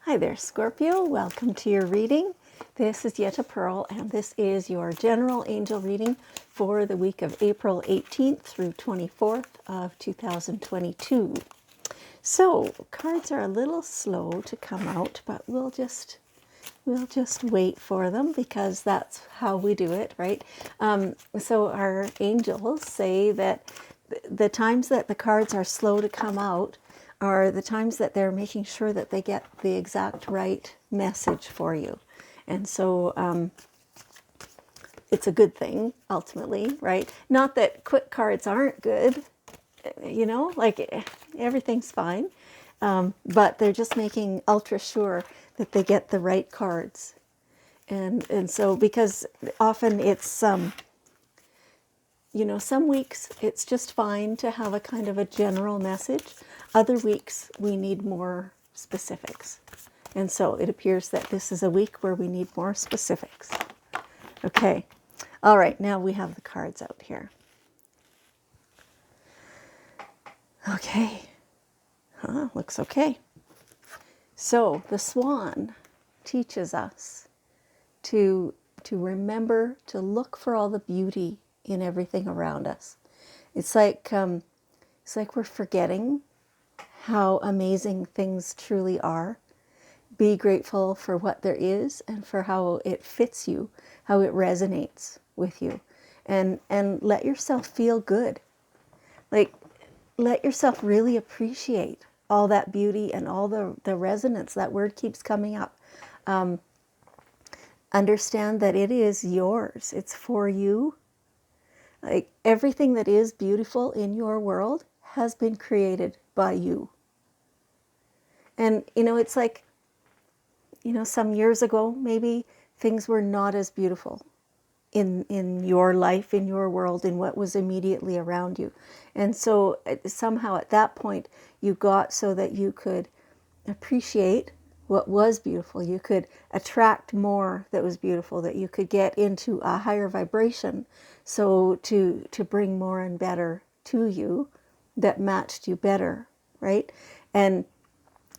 Hi there, Scorpio. Welcome to your reading. This is Yetta Pearl, and this is your general angel reading for the week of April 18th through 24th of 2022. So, cards are a little slow to come out, but we'll just wait for them because that's how we do it, right? So our angels say that the times that the cards are slow to come out are the times that they're making sure that they get the exact right message for you. And so it's a good thing, ultimately, right? Not that quick cards aren't good, like everything's fine. But they're just making ultra sure that they get the right cards. And so, because often it's, some weeks it's just fine to have a kind of a general message. Other weeks we need more specifics. And so it appears that this is a week where we need more specifics. Okay. All right. Now we have the cards out here. Okay. Looks okay. So the swan teaches us to remember to look for all the beauty in everything around us. It's like we're forgetting how amazing things truly are. Be grateful for what there is and for how it fits you, how it resonates with you, and let yourself feel good. Like, let yourself really appreciate all that beauty and all the resonance. That word keeps coming up. Understand that it is yours. It's for you. Like, everything that is beautiful in your world has been created by you. And, it's like, some years ago, maybe things were not as beautiful in your life, in your world, in what was immediately around you. And so somehow at that point, you got so that you could appreciate what was beautiful. You could attract more that was beautiful, that you could get into a higher vibration, so to bring more and better to you that matched you better, right?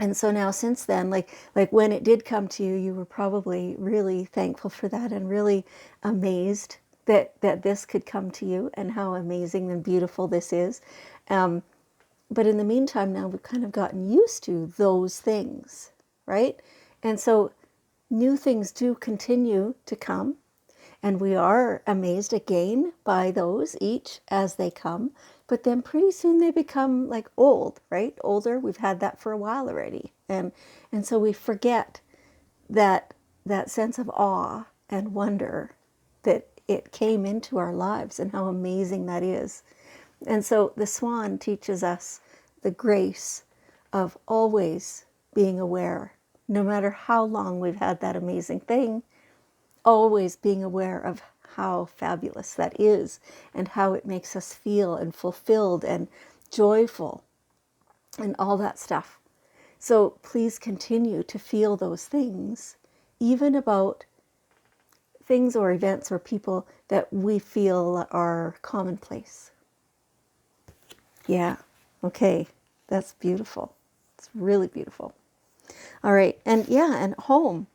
And so now since then, like when it did come to you, you were probably really thankful for that and really amazed that this could come to you and how amazing and beautiful this is. But in the meantime, now we've kind of gotten used to those things, right? And so new things do continue to come, and we are amazed again by those each as they come. But then pretty soon they become like old, right? Older. We've had that for a while already. And so we forget that sense of awe and wonder that it came into our lives and how amazing that is. And so the swan teaches us the grace of always being aware, no matter how long we've had that amazing thing, always being aware of how fabulous that is and how it makes us feel and fulfilled and joyful and all that stuff. So please continue to feel those things, even about things or events or people that we feel are commonplace. Yeah, okay, that's beautiful. It's really beautiful. All right, and yeah, and home,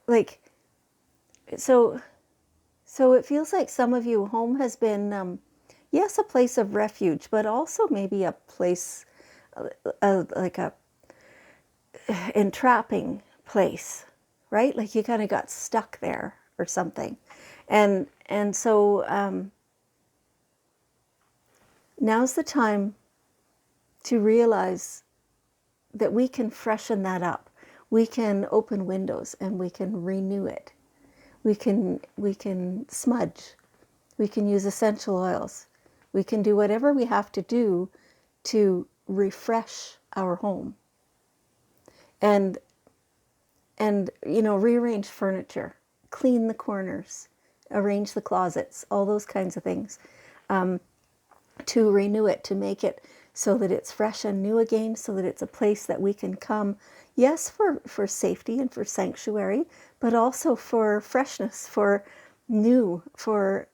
like, so it feels like some of you, home has been, yes, a place of refuge, but also maybe a place, like a entrapping place, right? Like you kind of got stuck there or something. And so now's the time to realize that we can freshen that up. We can open windows and we can renew it. We can smudge. We can use essential oils. We can do whatever we have to do to refresh our home. And rearrange furniture, clean the corners, arrange the closets, all those kinds of things, to renew it, to make it so that it's fresh and new again, so that it's a place that we can come, yes, for safety and for sanctuary, but also for freshness, for new, for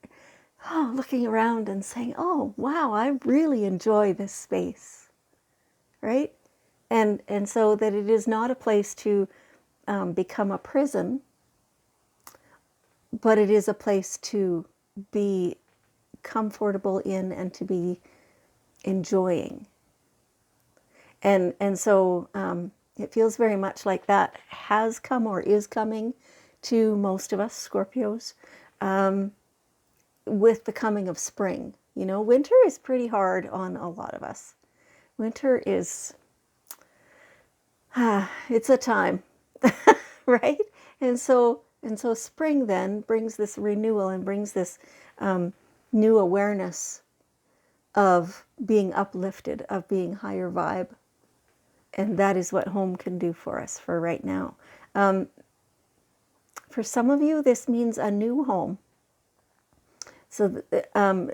looking around and saying, oh, wow, I really enjoy this space, right? And so that it is not a place to become a prison, but it is a place to be comfortable in and to be enjoying. And so it feels very much like that has come or is coming to most of us Scorpios with the coming of spring. You know, winter is pretty hard on a lot of us. Winter is, it's a time, right? And so spring then brings this renewal and brings this new awareness of being uplifted, of being higher vibe. And that is what home can do for us for right now. For some of you, this means a new home. So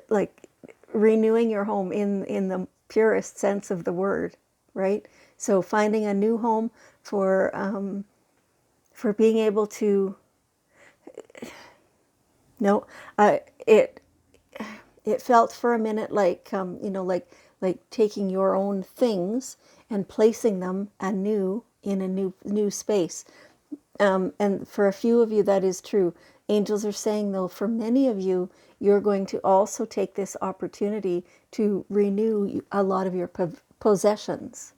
like renewing your home in the purest sense of the word, right? So finding a new home for being able to, no, it felt for a minute like, like taking your own things and placing them anew in a new space. And for a few of you, that is true. Angels are saying, though, for many of you, you're going to also take this opportunity to renew a lot of your possessions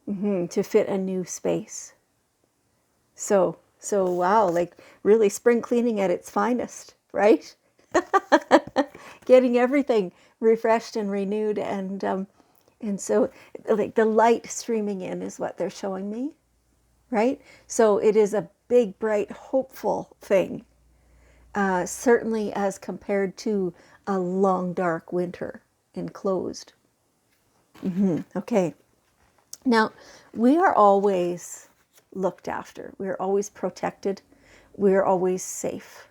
to fit a new space. So wow, like really spring cleaning at its finest, right? Getting everything refreshed and renewed, and so like the light streaming in is what they're showing me, right? So it is a big, bright, hopeful thing, certainly as compared to a long, dark winter enclosed. Okay. Now, we are always looked after. We are always protected. We are always safe.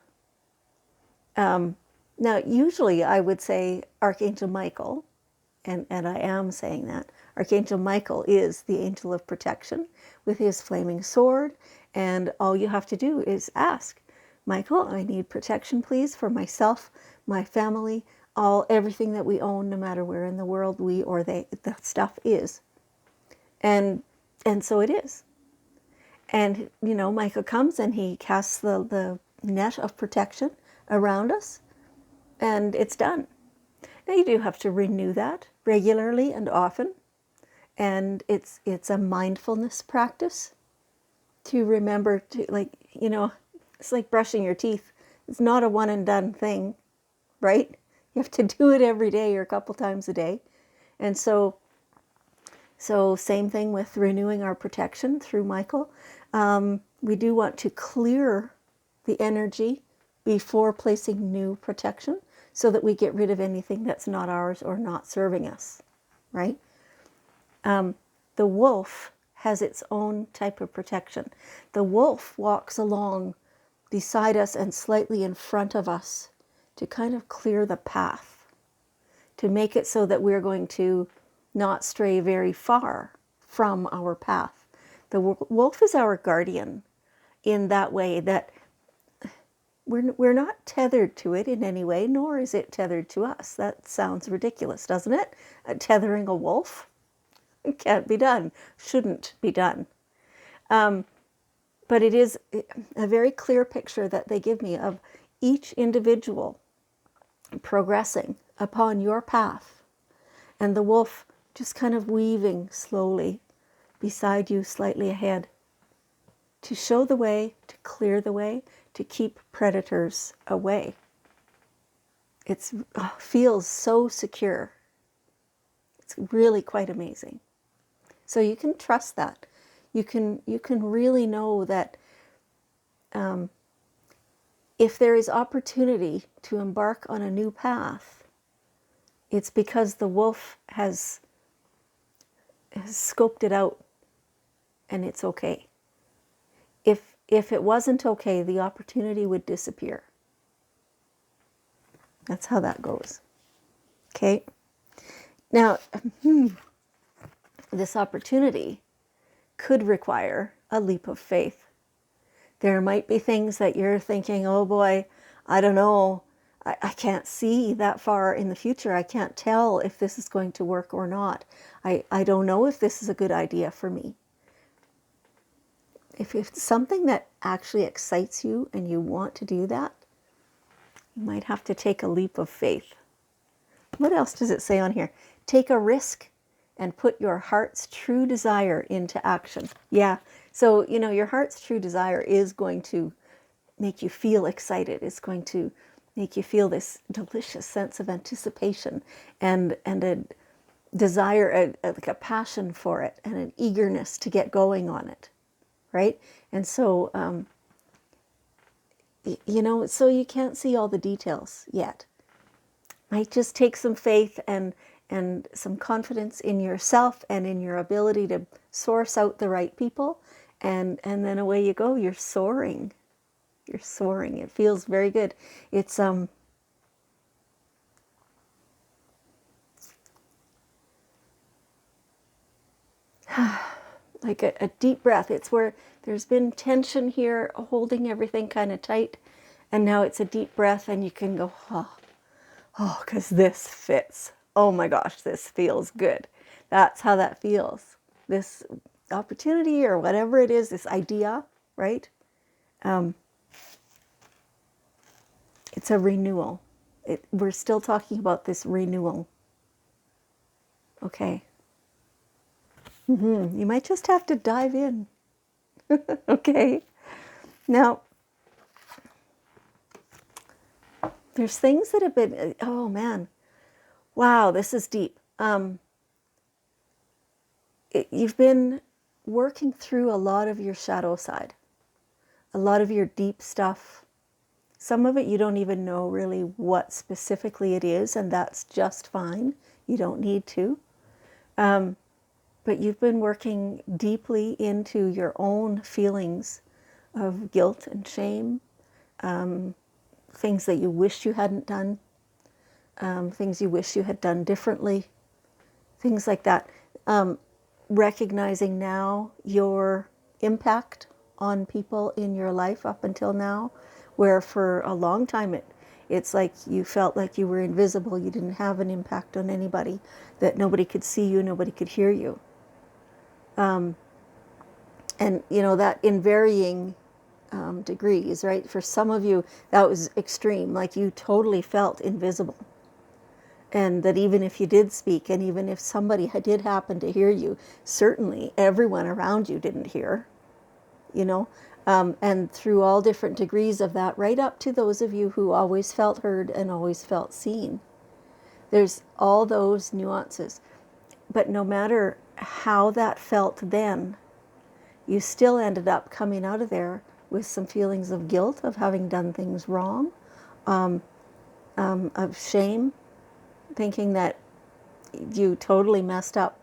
Now, usually I would say Archangel Michael, and I am saying that. Archangel Michael is the angel of protection with his flaming sword, and all you have to do is ask, Michael, I need protection, please, for myself, my family, everything that we own, no matter where in the world we or they, that stuff is. And so it is. And, Michael comes and he casts the net of protection around us, and it's done. Now you do have to renew that regularly and often, and it's a mindfulness practice to remember to, like, it's like brushing your teeth. It's not a one and done thing, right? You have to do it every day or a couple times a day. And so same thing with renewing our protection through Michael. We do want to clear the energy before placing new protection so that we get rid of anything that's not ours or not serving us, right? The wolf has its own type of protection. The wolf walks along beside us and slightly in front of us to kind of clear the path, to make it so that we're going to not stray very far from our path. The wolf is our guardian in that way, that we're not tethered to it in any way, nor is it tethered to us. That sounds ridiculous, doesn't it? Tethering a wolf? It can't be done, shouldn't be done. But it is a very clear picture that they give me of each individual progressing upon your path, and the wolf just kind of weaving slowly beside you, slightly ahead, to show the way, to clear the way, to keep predators away. It feels so secure. It's really quite amazing. So you can trust that. You can really know that if there is opportunity to embark on a new path, it's because the wolf has scoped it out, and it's okay. If it wasn't okay, the opportunity would disappear. That's how that goes. Okay? Now, this opportunity could require a leap of faith. There might be things that you're thinking, oh boy, I don't know. I can't see that far in the future. I can't tell if this is going to work or not. I don't know if this is a good idea for me. If it's something that actually excites you and you want to do that, you might have to take a leap of faith. What else does it say on here? Take a risk and put your heart's true desire into action. Yeah, so, your heart's true desire is going to make you feel excited. It's going to make you feel this delicious sense of anticipation and a desire, like a passion for it and an eagerness to get going on it, right? And so, so you can't see all the details yet. Might just take some faith and some confidence in yourself and in your ability to source out the right people, and then away you go. You're soaring. You're soaring. It feels very good. It's like a deep breath. It's where there's been tension here, holding everything kind of tight, and now it's a deep breath, and you can go, because this fits. Oh my gosh, this feels good. That's how that feels. This opportunity or whatever it is, this idea, right? It's a renewal. We're still talking about this renewal. Okay. You might just have to dive in. Okay. Now, there's things that have been, oh man, wow, this is deep. You've been working through a lot of your shadow side, a lot of your deep stuff. Some of it you don't even know really what specifically it is, and that's just fine. You don't need to. But you've been working deeply into your own feelings of guilt and shame, things that you wish you hadn't done, things you wish you had done differently, things like that. Recognizing now your impact on people in your life up until now, where for a long time it's like you felt like you were invisible, you didn't have an impact on anybody, that nobody could see you, nobody could hear you. And that in varying degrees, right? For some of you, that was extreme, like you totally felt invisible. And that even if you did speak, and even if somebody did happen to hear you, certainly everyone around you didn't hear, and through all different degrees of that, right up to those of you who always felt heard and always felt seen. There's all those nuances. But no matter how that felt then, you still ended up coming out of there with some feelings of guilt, of having done things wrong, of shame, thinking that you totally messed up,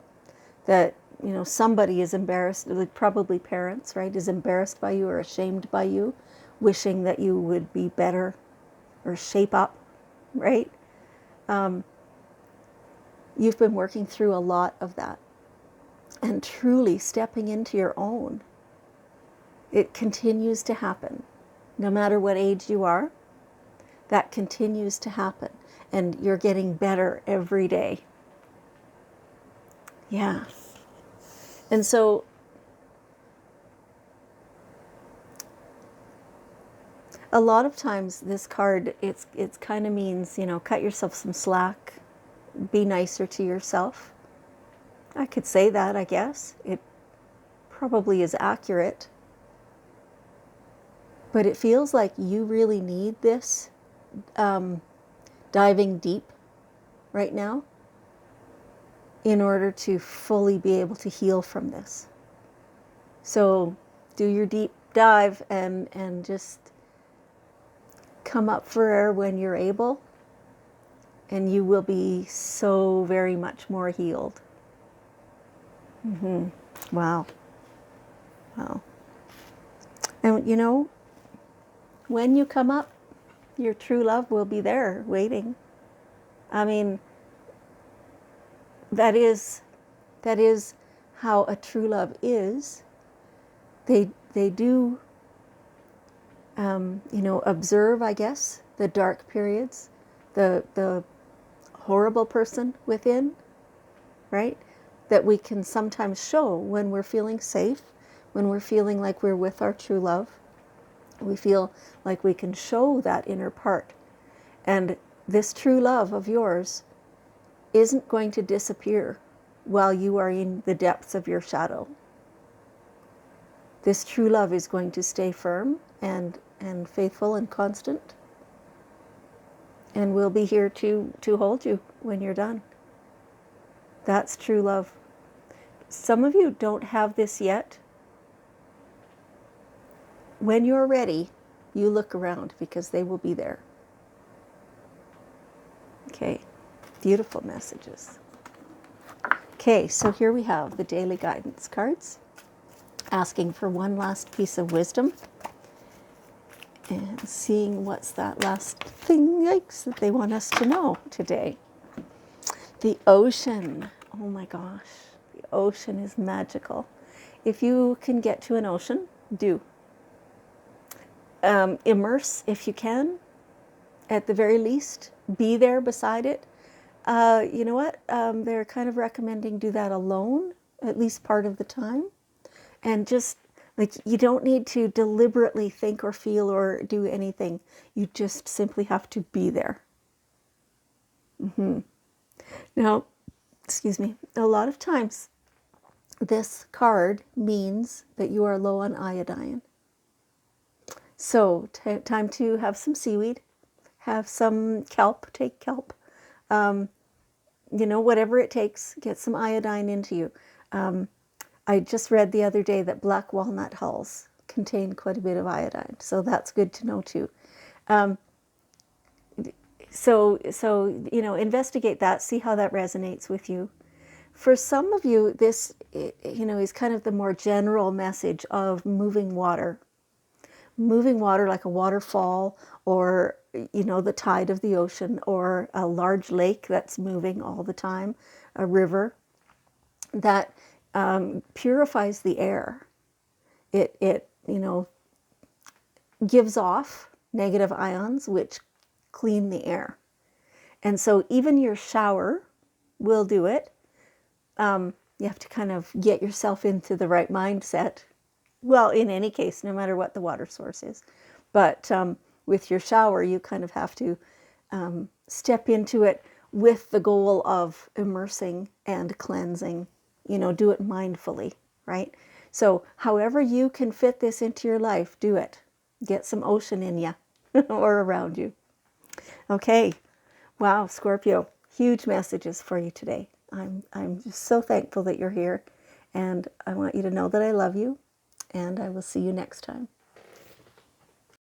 that somebody is embarrassed, like probably parents, right, is embarrassed by you or ashamed by you, wishing that you would be better or shape up, right? You've been working through a lot of that and truly stepping into your own. It continues to happen. No matter what age you are, that continues to happen. And you're getting better every day. Yeah. And so a lot of times this card, it's kind of means, cut yourself some slack, be nicer to yourself. I could say that, I guess. It probably is accurate. But it feels like you really need this diving deep right now in order to fully be able to heal from this. So do your deep dive and just come up for air when you're able, and you will be so very much more healed. Wow. Wow. And when you come up, your true love will be there waiting. I mean, that is how a true love is. They do observe, I guess, the dark periods the horrible person within, right? That we can sometimes show when we're feeling safe, when we're feeling like we're with our true love. We feel like we can show that inner part. And this true love of yours isn't going to disappear while you are in the depths of your shadow. This true love is going to stay firm and faithful and constant. And we'll be here to hold you when you're done. That's true love. Some of you don't have this yet. When you're ready, you look around because they will be there. Okay, beautiful messages. Okay, so here we have the daily guidance cards, asking for one last piece of wisdom and seeing what's that last thing, yikes, that they want us to know today. The ocean. Oh my gosh, the ocean is magical. If you can get to an ocean, do. Immerse if you can. At the very least, be there beside it. You know what? They're kind of recommending do that alone, at least part of the time. And just, like, you don't need to deliberately think or feel or do anything. You just simply have to be there. Now, excuse me, a lot of times this card means that you are low on iodine. So, time to have some seaweed, have some kelp, take kelp. You know, whatever it takes, get some iodine into you. I just read the other day that black walnut hulls contain quite a bit of iodine, so that's good to know too. So you know, investigate that, see how that resonates with you. For some of you, this, you know, is kind of the more general message of moving water like a waterfall, or, you know, the tide of the ocean, or a large lake that's moving all the time, a river that purifies the air. It you know, gives off negative ions which clean the air. And so even your shower will do it. You have to kind of get yourself into the right mindset. Well, in any case, no matter what the water source is. But with your shower, you kind of have to step into it with the goal of immersing and cleansing. You know, do it mindfully, right? So however you can fit this into your life, do it. Get some ocean in you or around you. Okay. Wow, Scorpio, huge messages for you today. I'm just so thankful that you're here, and I want you to know that I love you, and I will see you next time.